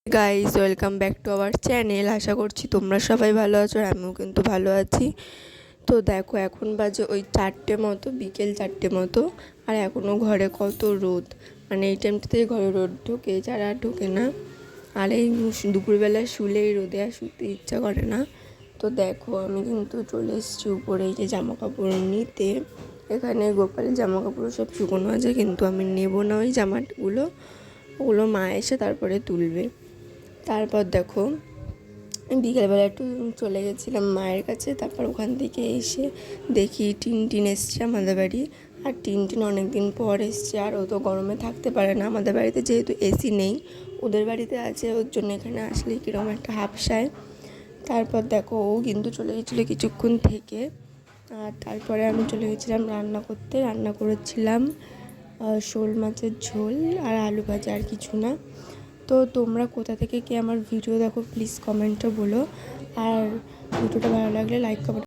Guys welcome back to our channel. আশা করছি তোমরা সবাই ভালো আছো আর আমিও কিন্তু ভালো আছি। তো দেখো এখন বাজে ওই 4টে মতো, বিকেল 4টে মতো, আর এখনও ঘরে কত রোদ। মানে এই টাইমটাতেই ঘরে রোদ ঢোকে, যারা ঢোকে না। আর এই দুপুরবেলা শুলে এই রোদে আর শুতে ইচ্ছা করে না। তো দেখো আমি কিন্তু চলে এসেছি উপরে এই যে জামা কাপড় নিতে। এখানে গোপালের জামা কাপড় সব শুকনো আছে, কিন্তু আমি নেবো না ওই জামাগুলো, ওগুলো মা এসে তারপরে তুলবে। তারপর দেখো বিকেলবেলা একটু চলে গেছিলাম মায়ের কাছে। তারপর ওখান থেকে এসে দেখি টিনটিন এসছে আমাদের বাড়ি। আর টিনটিন অনেক দিন পর এসছে, আর ও তো গরমে থাকতে পারে না। আমাদের বাড়িতে যেহেতু এসি নেই, ওদের বাড়িতে আছে, ওর জন্য এখানে আসলে কীরকম একটা হাঁপসায়। তারপর দেখো ও কিন্তু চলে গেছিলো কিছুক্ষণ থেকে। আর তারপরে আমি চলে গেছিলাম রান্না করতে। রান্না করেছিলাম শোল মাছের ঝোল আর আলু ভাজা, আর কিছু না। তো তোমরা কোথা থেকে কে আমার ভিডিও দেখো প্লিজ কমেন্টে বলো। আর ভিডিওটা ভালো লাগলে লাইক কমেন্ট